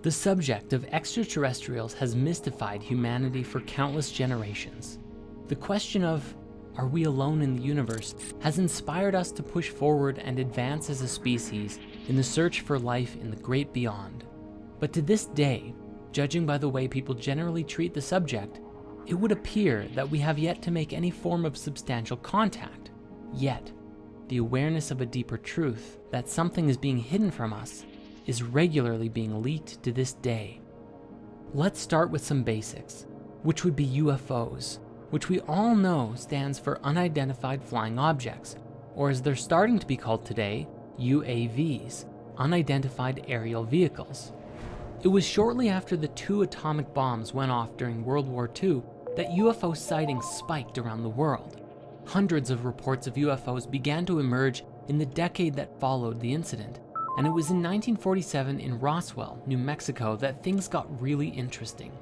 The subject of extraterrestrials has mystified humanity for countless generations. The question of, are we alone in the universe, has inspired us to push forward and advance as a species in the search for life in the great beyond. But to this day, judging by the way people generally treat the subject, it would appear that we have yet to make any form of substantial contact. Yet, the awareness of a deeper truth, that something is being hidden from us, is regularly being leaked to this day. Let's start with some basics, which would be UFOs, which we all know stands for unidentified flying objects, or as they're starting to be called today, UAVs, unidentified aerial vehicles. It was shortly after the 2 atomic bombs went off during World War II that UFO sightings spiked around the world. Hundreds of reports of UFOs began to emerge in the decade that followed the incident, and it was in 1947 in Roswell, New Mexico, that things got really interesting.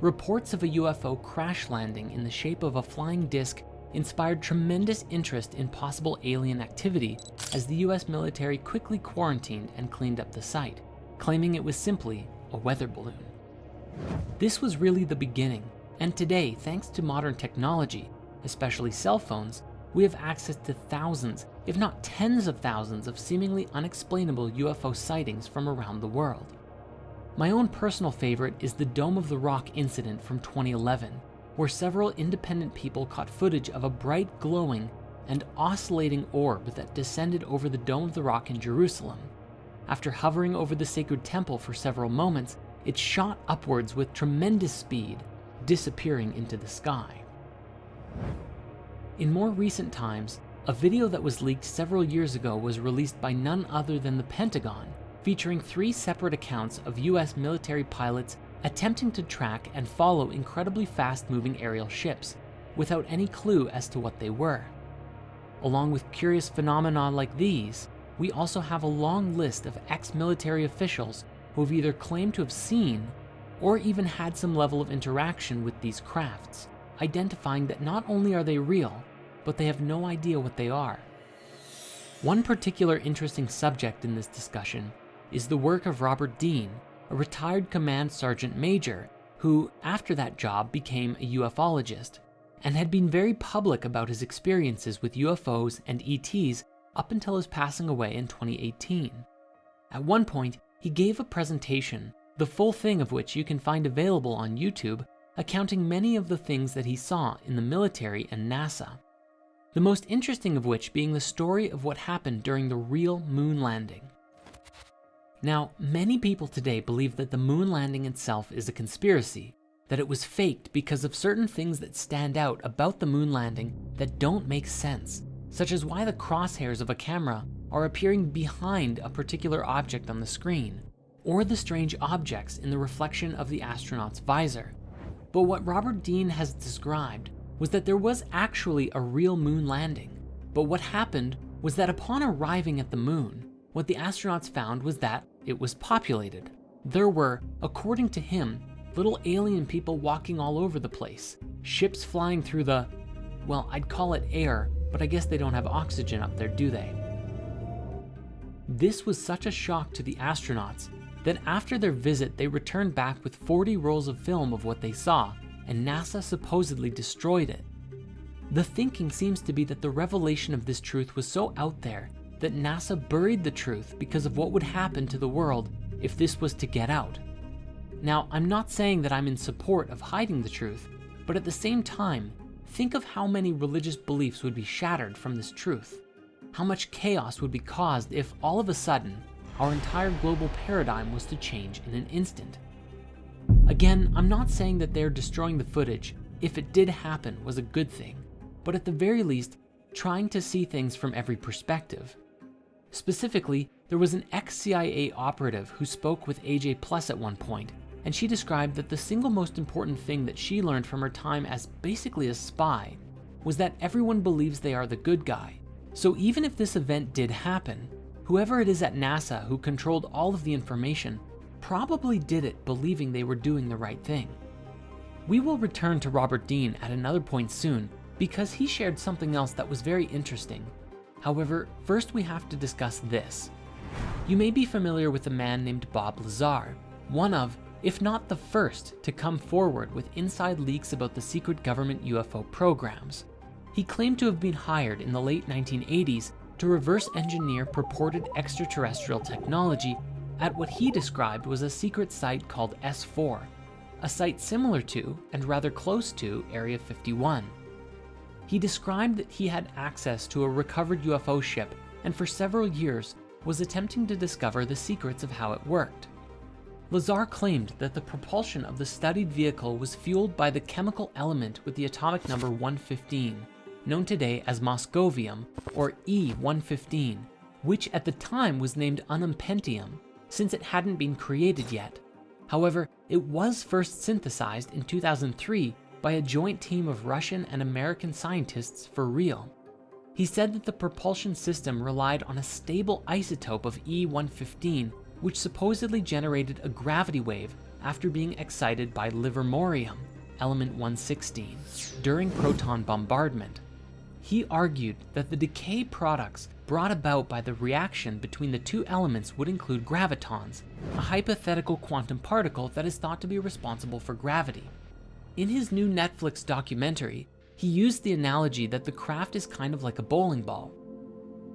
Reports of a UFO crash landing in the shape of a flying disc inspired tremendous interest in possible alien activity as the US military quickly quarantined and cleaned up the site, claiming it was simply a weather balloon. This was really the beginning, and today, thanks to modern technology, especially cell phones, we have access to thousands, if not tens of thousands, of seemingly unexplainable UFO sightings from around the world. My own personal favorite is the Dome of the Rock incident from 2011, where several independent people caught footage of a bright, glowing, and oscillating orb that descended over the Dome of the Rock in Jerusalem. After hovering over the sacred temple for several moments, it shot upwards with tremendous speed, disappearing into the sky. In more recent times, a video that was leaked several years ago was released by none other than the Pentagon, featuring 3 separate accounts of US military pilots attempting to track and follow incredibly fast-moving aerial ships, without any clue as to what they were. Along with curious phenomena like these, we also have a long list of ex-military officials who have either claimed to have seen or even had some level of interaction with these crafts, identifying that not only are they real, but they have no idea what they are. One particular interesting subject in this discussion is the work of Robert Dean, a retired command sergeant major who, after that job, became a ufologist and had been very public about his experiences with UFOs and ETs up until his passing away in 2018. At one point, he gave a presentation, the full thing of which you can find available on YouTube, accounting many of the things that he saw in the military and NASA. The most interesting of which being the story of what happened during the real moon landing. Now, many people today believe that the moon landing itself is a conspiracy, that it was faked because of certain things that stand out about the moon landing that don't make sense, such as why the crosshairs of a camera are appearing behind a particular object on the screen, or the strange objects in the reflection of the astronaut's visor. But what Robert Dean has described was that there was actually a real moon landing, but what happened was that upon arriving at the moon, what the astronauts found was that it was populated. There were, according to him, little alien people walking all over the place, ships flying through the, well, I'd call it air, but I guess they don't have oxygen up there, do they? This was such a shock to the astronauts that after their visit, they returned back with 40 rolls of film of what they saw, and NASA supposedly destroyed it. The thinking seems to be that the revelation of this truth was so out there that NASA buried the truth because of what would happen to the world if this was to get out. Now, I'm not saying that I'm in support of hiding the truth, but at the same time, think of how many religious beliefs would be shattered from this truth. How much chaos would be caused if all of a sudden, our entire global paradigm was to change in an instant. Again, I'm not saying that they're destroying the footage, if it did happen, was a good thing, but at the very least, trying to see things from every perspective. Specifically, there was an ex-CIA operative who spoke with AJ Plus at one point, and she described that the single most important thing that she learned from her time as basically a spy was that everyone believes they are the good guy. So even if this event did happen, whoever it is at NASA who controlled all of the information probably did it believing they were doing the right thing. We will return to Robert Dean at another point soon because he shared something else that was very interesting. However, first we have to discuss this. You may be familiar with a man named Bob Lazar, one of, if not the first, to come forward with inside leaks about the secret government UFO programs. He claimed to have been hired in the late 1980s to reverse engineer purported extraterrestrial technology at what he described was a secret site called S4, a site similar to and rather close to Area 51. He described that he had access to a recovered UFO ship and for several years was attempting to discover the secrets of how it worked. Lazar claimed that the propulsion of the studied vehicle was fueled by the chemical element with the atomic number 115, known today as moscovium, or E-115, which at the time was named unumpentium, since it hadn't been created yet. However, it was first synthesized in 2003 by a joint team of Russian and American scientists for real. He said that the propulsion system relied on a stable isotope of E-115, which supposedly generated a gravity wave after being excited by livermorium, element 116, during proton bombardment. He argued that the decay products brought about by the reaction between the two elements would include gravitons, a hypothetical quantum particle that is thought to be responsible for gravity. In his new Netflix documentary, he used the analogy that the craft is kind of like a bowling ball.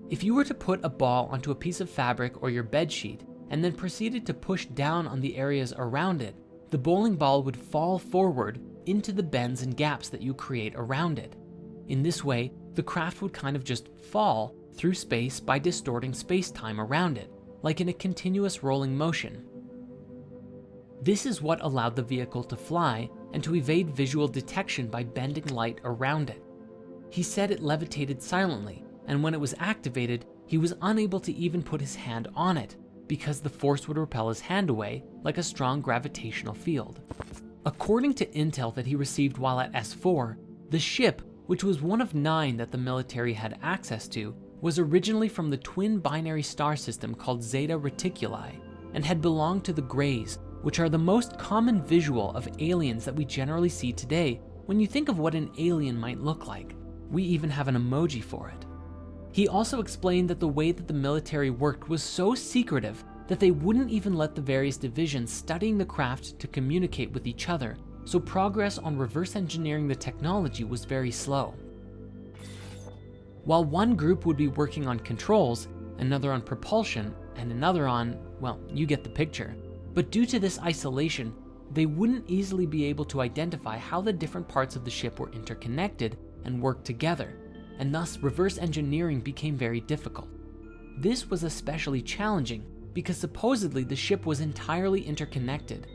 If you were to put a ball onto a piece of fabric or your bed sheet and then proceeded to push down on the areas around it, the bowling ball would fall forward into the bends and gaps that you create around it. In this way, the craft would kind of just fall through space by distorting space-time around it, like in a continuous rolling motion. This is what allowed the vehicle to fly and to evade visual detection by bending light around it. He said it levitated silently, and when it was activated, he was unable to even put his hand on it because the force would repel his hand away like a strong gravitational field. According to intel that he received while at S4, the ship, which was one of 9 that the military had access to, was originally from the twin binary star system called Zeta Reticuli and had belonged to the Greys, which are the most common visual of aliens that we generally see today when you think of what an alien might look like. We even have an emoji for it. He also explained that the way that the military worked was so secretive that they wouldn't even let the various divisions studying the craft to communicate with each other, so progress on reverse engineering the technology was very slow. While one group would be working on controls, another on propulsion, and another on, well, you get the picture. But due to this isolation, they wouldn't easily be able to identify how the different parts of the ship were interconnected and worked together, and thus reverse engineering became very difficult. This was especially challenging because supposedly the ship was entirely interconnected.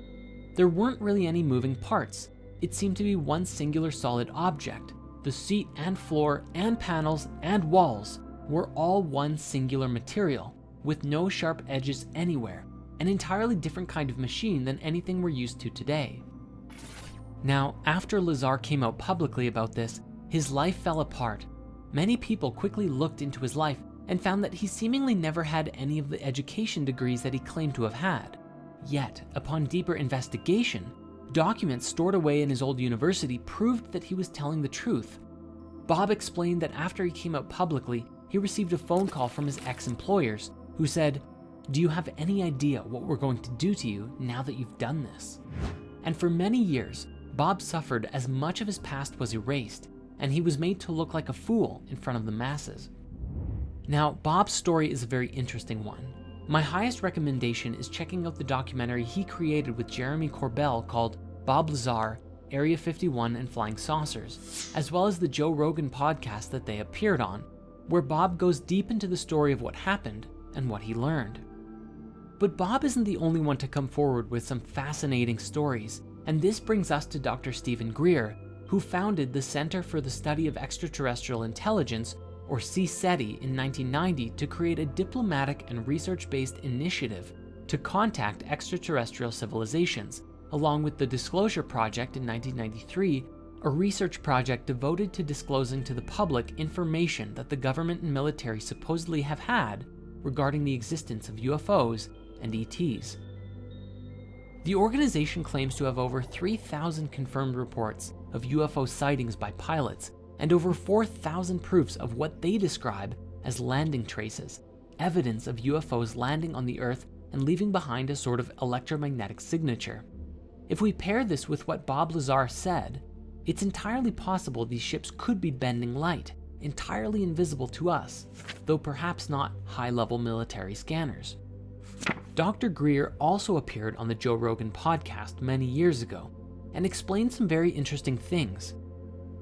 There weren't really any moving parts. It seemed to be one singular solid object. The seat and floor and panels and walls were all one singular material, with no sharp edges anywhere, an entirely different kind of machine than anything we're used to today. Now, after Lazar came out publicly about this, his life fell apart. Many people quickly looked into his life and found that he seemingly never had any of the education degrees that he claimed to have had. Yet, upon deeper investigation, documents stored away in his old university proved that he was telling the truth. Bob explained that after he came out publicly, he received a phone call from his ex-employers who said, "Do you have any idea what we're going to do to you now that you've done this?" And for many years, Bob suffered as much of his past was erased, and he was made to look like a fool in front of the masses. Now, Bob's story is a very interesting one. My highest recommendation is checking out the documentary he created with Jeremy Corbell called Bob Lazar, Area 51 and Flying Saucers, as well as the Joe Rogan podcast that they appeared on, where Bob goes deep into the story of what happened and what he learned. But Bob isn't the only one to come forward with some fascinating stories, and this brings us to Dr. Stephen Greer, who founded the Center for the Study of Extraterrestrial Intelligence, or CSETI, in 1990 to create a diplomatic and research-based initiative to contact extraterrestrial civilizations, along with the Disclosure Project in 1993, a research project devoted to disclosing to the public information that the government and military supposedly have had regarding the existence of UFOs and ETs. The organization claims to have over 3,000 confirmed reports of UFO sightings by pilots and over 4,000 proofs of what they describe as landing traces, evidence of UFOs landing on the Earth and leaving behind a sort of electromagnetic signature. If we pair this with what Bob Lazar said, it's entirely possible these ships could be bending light, entirely invisible to us, though perhaps not high-level military scanners. Dr. Greer also appeared on the Joe Rogan podcast many years ago and explained some very interesting things.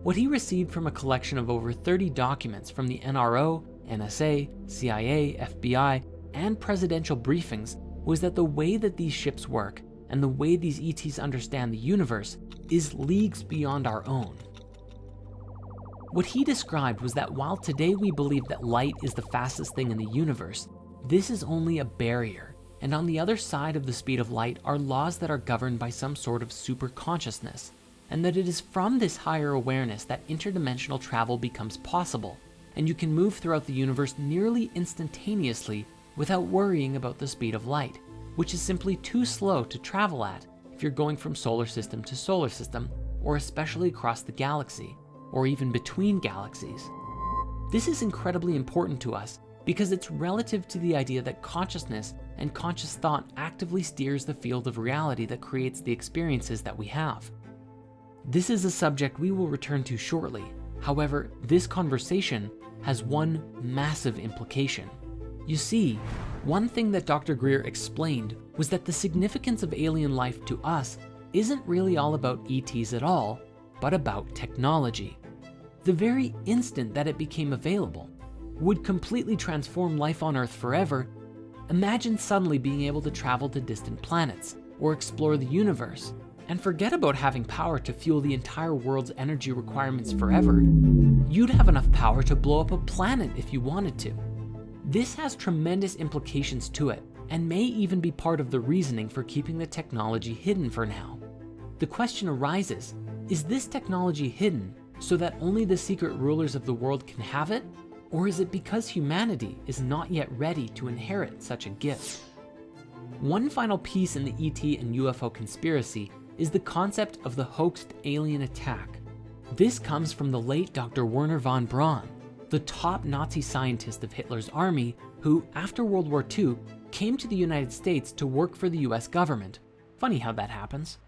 What he received from a collection of over 30 documents from the NRO, NSA, CIA, FBI, and presidential briefings was that the way that these ships work and the way these ETs understand the universe is leagues beyond our own. What he described was that while today we believe that light is the fastest thing in the universe, this is only a barrier, and on the other side of the speed of light are laws that are governed by some sort of super consciousness, and that it is from this higher awareness that interdimensional travel becomes possible, and you can move throughout the universe nearly instantaneously without worrying about the speed of light, which is simply too slow to travel at if you're going from solar system to solar system, or especially across the galaxy, or even between galaxies. This is incredibly important to us because it's relative to the idea that consciousness and conscious thought actively steers the field of reality that creates the experiences that we have. This is a subject we will return to shortly. However, this conversation has one massive implication. You see, one thing that Dr. Greer explained was that the significance of alien life to us isn't really all about ETs at all, but about technology. The very instant that it became available would completely transform life on Earth forever. Imagine suddenly being able to travel to distant planets or explore the universe, and forget about having power to fuel the entire world's energy requirements forever. You'd have enough power to blow up a planet if you wanted to. This has tremendous implications to it, and may even be part of the reasoning for keeping the technology hidden for now. The question arises, is this technology hidden so that only the secret rulers of the world can have it? Or is it because humanity is not yet ready to inherit such a gift? One final piece in the ET and UFO conspiracy is the concept of the hoaxed alien attack. This comes from the late Dr. Wernher von Braun, the top Nazi scientist of Hitler's army, who, after World War II, came to the United States to work for the US government. Funny how that happens.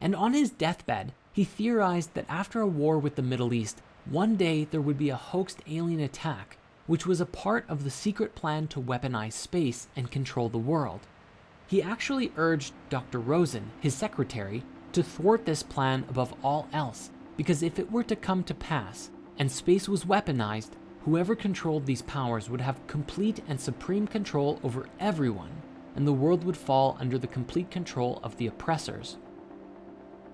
And on his deathbed, he theorized that after a war with the Middle East, one day there would be a hoaxed alien attack, which was a part of the secret plan to weaponize space and control the world. He actually urged Dr. Rosen, his secretary, to thwart this plan above all else, because if it were to come to pass, and space was weaponized, whoever controlled these powers would have complete and supreme control over everyone, and the world would fall under the complete control of the oppressors.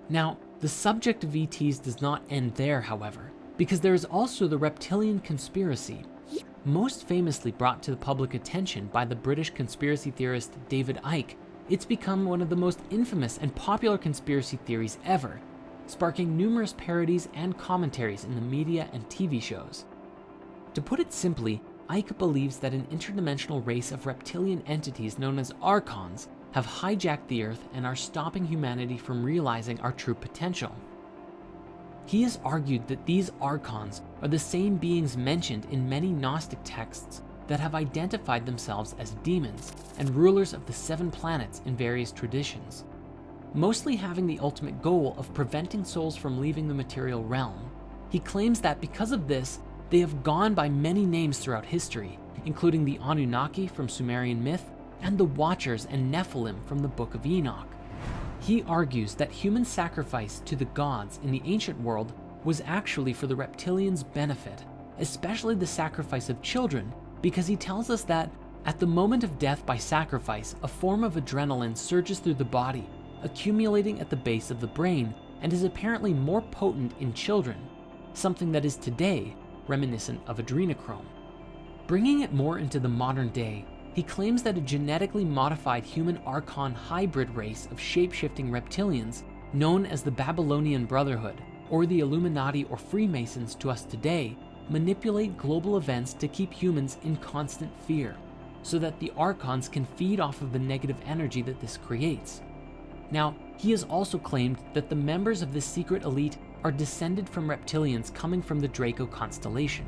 Now, the subject of ETs does not end there, however, because there is also the reptilian conspiracy, most famously brought to the public attention by the British conspiracy theorist David Icke. It's become one of the most infamous and popular conspiracy theories ever, sparking numerous parodies and commentaries in the media and TV shows. To put it simply, Icke believes that an interdimensional race of reptilian entities known as archons have hijacked the Earth and are stopping humanity from realizing our true potential. He has argued that these archons are the same beings mentioned in many Gnostic texts that have identified themselves as demons and rulers of the 7 planets in various traditions, mostly having the ultimate goal of preventing souls from leaving the material realm. He claims that because of this, they have gone by many names throughout history, including the Anunnaki from Sumerian myth and the Watchers and Nephilim from the Book of Enoch. He argues that human sacrifice to the gods in the ancient world was actually for the reptilians' benefit, especially the sacrifice of children, because he tells us that at the moment of death by sacrifice, a form of adrenaline surges through the body, accumulating at the base of the brain, and is apparently more potent in children, something that is today reminiscent of adrenochrome. Bringing it more into the modern day, he claims that a genetically modified human archon hybrid race of shape-shifting reptilians, known as the Babylonian Brotherhood, or the Illuminati or Freemasons to us today, manipulate global events to keep humans in constant fear, so that the archons can feed off of the negative energy that this creates. Now, he has also claimed that the members of this secret elite are descended from reptilians coming from the Draco constellation.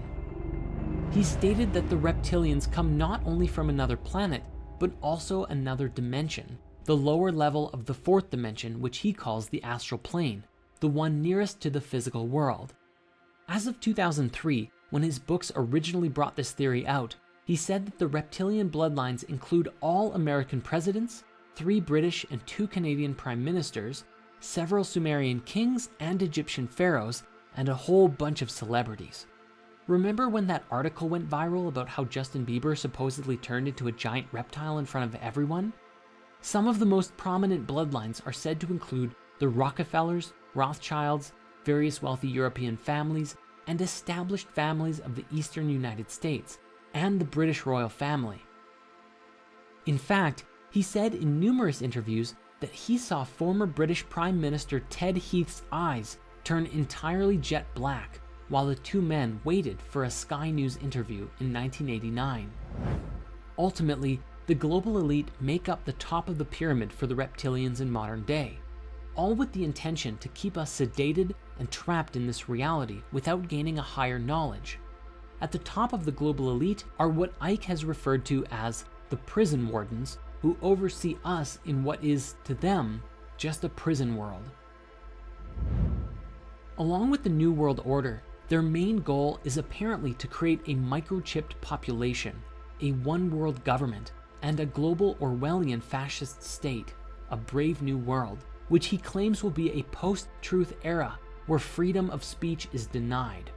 He stated that the reptilians come not only from another planet, but also another dimension, the lower level of the fourth dimension, which he calls the astral plane, the one nearest to the physical world. As of 2003, when his books originally brought this theory out, he said that the reptilian bloodlines include all American presidents, 3 British and 2 Canadian prime ministers, several Sumerian kings and Egyptian pharaohs, and a whole bunch of celebrities. Remember when that article went viral about how Justin Bieber supposedly turned into a giant reptile in front of everyone? Some of the most prominent bloodlines are said to include the Rockefellers, Rothschilds, various wealthy European families, and established families of the eastern United States, and the British royal family. In fact, he said in numerous interviews that he saw former British Prime Minister Ted Heath's eyes turn entirely jet black while the two men waited for a Sky News interview in 1989. Ultimately, the global elite make up the top of the pyramid for the reptilians in modern day, all with the intention to keep us sedated and trapped in this reality without gaining a higher knowledge. At the top of the global elite are what Ike has referred to as the prison wardens, who oversee us in what is, to them, just a prison world. Along with the New World Order, their main goal is apparently to create a microchipped population, a one-world government, and a global Orwellian fascist state, a brave new world, which he claims will be a post-truth era where freedom of speech is denied.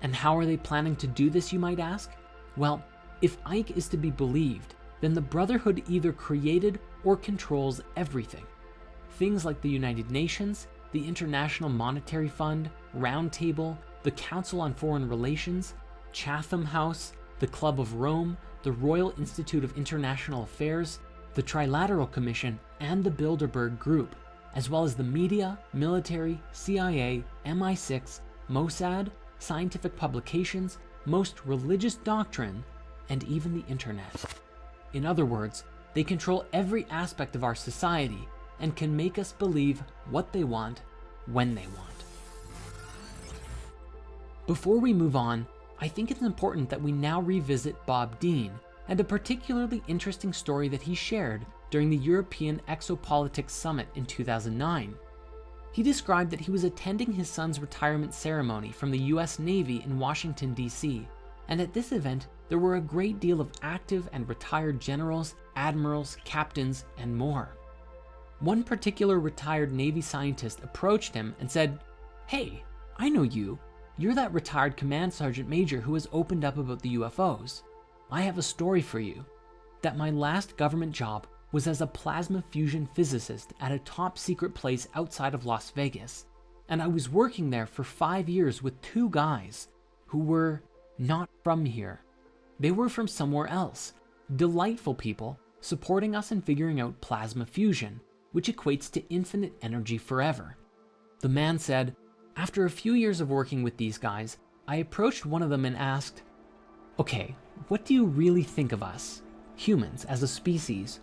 And how are they planning to do this, you might ask? Well, if Ike is to be believed, then the Brotherhood either created or controls everything. Things like the United Nations, the International Monetary Fund, Round Table, the Council on Foreign Relations, Chatham House, the Club of Rome, the Royal Institute of International Affairs, the Trilateral Commission, and the Bilderberg Group, as well as the media, military, CIA, MI6, Mossad, scientific publications, most religious doctrine, and even the internet. In other words, they control every aspect of our society and can make us believe what they want, when they want. Before we move on, I think it's important that we now revisit Bob Dean and a particularly interesting story that he shared during the European Exopolitics Summit in 2009. He described that he was attending his son's retirement ceremony from the US Navy in Washington, D.C., and at this event, there were a great deal of active and retired generals, admirals, captains, and more. One particular retired Navy scientist approached him and said, "Hey, I know you. You're that retired command sergeant major who has opened up about the UFOs. I have a story for you, that my last government job was as a plasma fusion physicist at a top secret place outside of Las Vegas, and I was working there for 5 years with 2 guys who were not from here. They were from somewhere else, delightful people supporting us in figuring out plasma fusion, which equates to infinite energy forever." The man said, "After a few years of working with these guys, I approached one of them and asked, 'Okay, what do you really think of us, humans, as a species?'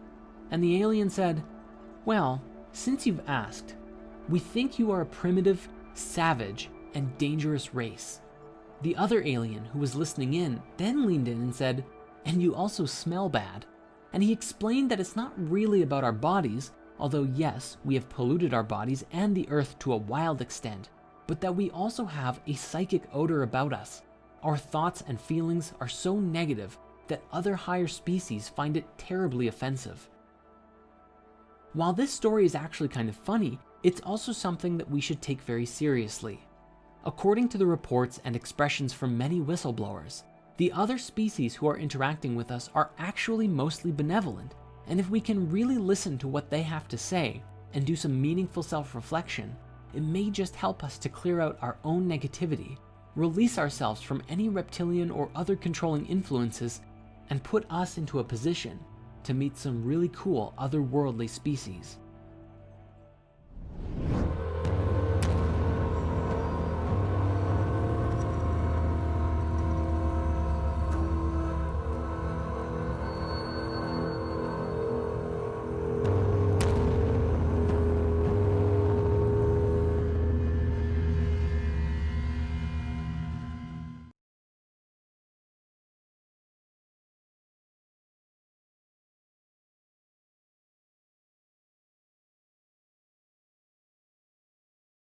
And the alien said, 'Well, since you've asked, we think you are a primitive, savage, and dangerous race.' The other alien who was listening in then leaned in and said, 'And you also smell bad.' And he explained that it's not really about our bodies, although yes, we have polluted our bodies and the earth to a wild extent, but that we also have a psychic odor about us. Our thoughts and feelings are so negative that other higher species find it terribly offensive." While this story is actually kind of funny, it's also something that we should take very seriously. According to the reports and expressions from many whistleblowers, the other species who are interacting with us are actually mostly benevolent, and if we can really listen to what they have to say and do some meaningful self-reflection, it may just help us to clear out our own negativity, release ourselves from any reptilian or other controlling influences, and put us into a position to meet some really cool otherworldly species.